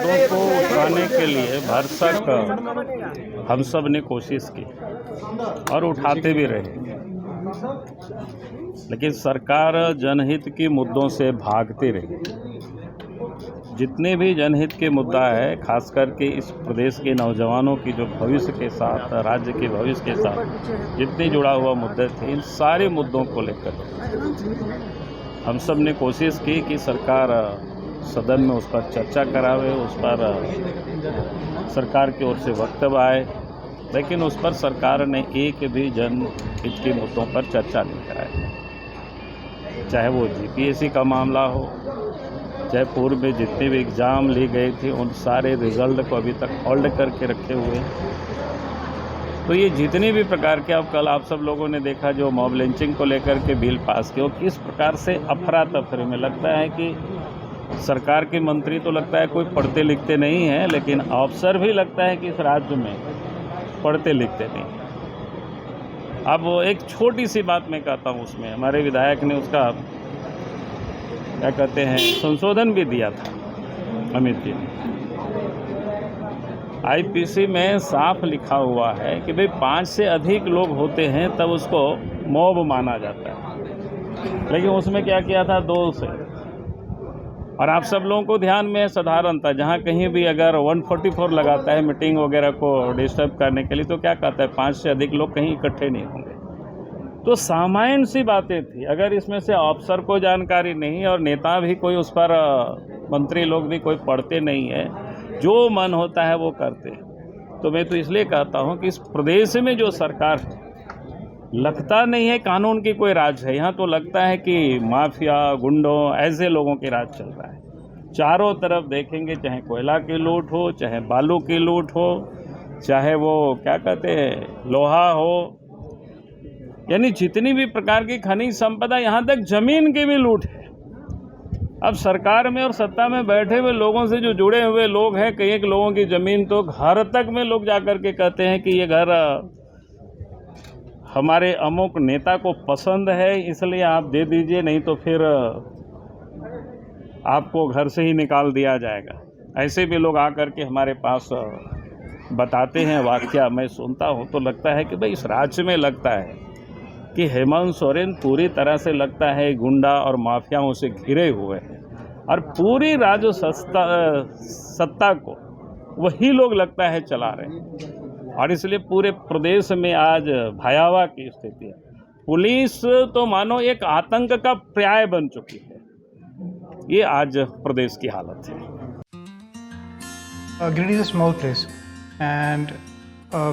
मुद्दों को उठाने के लिए भरसक हम सब ने कोशिश की और उठाते भी रहे, लेकिन सरकार जनहित के मुद्दों से भागती रही। जितने भी जनहित के मुद्दा है, खास करके इस प्रदेश के नौजवानों की जो भविष्य के साथ, राज्य के भविष्य के साथ जितने जुड़ा हुआ मुद्दे थे, इन सारे मुद्दों को लेकर हम सब ने कोशिश की कि सरकार सदन में उस पर चर्चा करावे, उस पर सरकार की ओर से वक्तव्य आए, लेकिन उस पर सरकार ने एक भी जनहित के मुद्दों पर चर्चा नहीं कराई। चाहे वो जीपीएससी का मामला हो, चाहे पूर्व में जितने भी एग्ज़ाम ली गए थे उन सारे रिजल्ट को अभी तक होल्ड करके रखे हुए हैं। तो ये जितने भी प्रकार के, अब कल आप सब लोगों ने देखा जो मॉब लिंचिंग को लेकर के बिल पास किया, किस प्रकार से अफरा तफरी में लगता है कि सरकार के मंत्री तो लगता है कोई पढ़ते लिखते नहीं हैं, लेकिन अफसर भी लगता है कि इस राज्य में पढ़ते लिखते नहीं। अब एक छोटी सी बात मैं कहता हूँ, उसमें हमारे विधायक ने उसका क्या कहते हैं संशोधन भी दिया था, अमित जी ने। आईपीसी में साफ लिखा हुआ है कि भाई 5 से अधिक लोग होते हैं तब उसको मॉब माना जाता है, लेकिन उसमें क्या किया था 2 से। और आप सब लोगों को ध्यान में साधारणतः जहाँ कहीं भी अगर 144 लगाता है मीटिंग वगैरह को डिस्टर्ब करने के लिए, तो क्या कहता है 5 से अधिक लोग कहीं इकट्ठे नहीं होंगे। तो सामान्य सी बातें थी। अगर इसमें से अफसर को जानकारी नहीं और नेता भी कोई उस पर, मंत्री लोग भी कोई पढ़ते नहीं है, जो मन होता है वो करते हैं। तो मैं तो इसलिए कहता हूँ कि इस प्रदेश में जो सरकार है, लगता नहीं है कानून की कोई राज है। यहाँ तो लगता है कि माफिया, गुंडों, ऐसे लोगों के राज चल रहा है। चारों तरफ देखेंगे, चाहे कोयला की लूट हो, चाहे बालू की लूट हो, चाहे वो क्या कहते हैं लोहा हो, यानी जितनी भी प्रकार की खनिज संपदा, यहाँ तक जमीन की भी लूट है। अब सरकार में और सत्ता में बैठे हुए लोगों से जो जुड़े हुए लोग हैं, कई एक लोगों की ज़मीन तो घर तक में लोग जाकर के कहते हैं कि ये घर हमारे अमुक नेता को पसंद है, इसलिए आप दे दीजिए, नहीं तो फिर आपको घर से ही निकाल दिया जाएगा। ऐसे भी लोग आकर के हमारे पास बताते हैं वाकया, मैं सुनता हूँ तो लगता है कि भाई इस राज्य में लगता है कि हेमंत सोरेन पूरी तरह से लगता है गुंडा और माफियाओं से घिरे हुए हैं, और पूरी राज्य सत्ता को वही लोग लगता है चला रहे हैं। और इसलिए पूरे प्रदेश में आज भयावह की स्थिति है। पुलिस तो मानो एक आतंक का पर्याय बन चुकी है। ये आज प्रदेश की हालत है। Giridih is a small place, and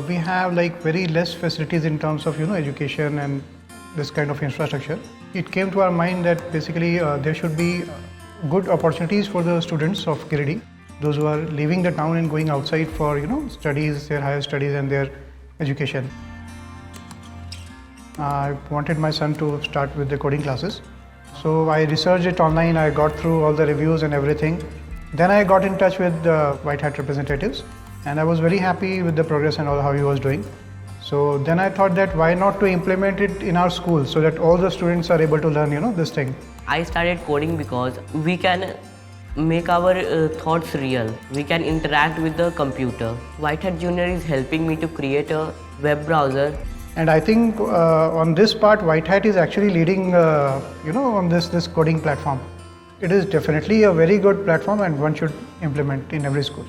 we have like very less facilities in terms of education and this kind of infrastructure. It came to our mind that basically there should be good opportunities for the students of Giridih, those who are leaving the town and going outside for studies, their higher studies and their education. I wanted my son to start with the coding classes, so I researched it online. I got through all the reviews and everything. Then I got in touch with the White Hat representatives, and I was very happy with the progress and all how he was doing. So then I thought that why not to implement it in our school so that all the students are able to learn this thing. I started coding because we can make our thoughts real. We can interact with the computer. White Hat Junior is helping me to create a web browser. And I think on this part, White Hat is actually leading, on this coding platform. It is definitely a very good platform, and one should implement in every school.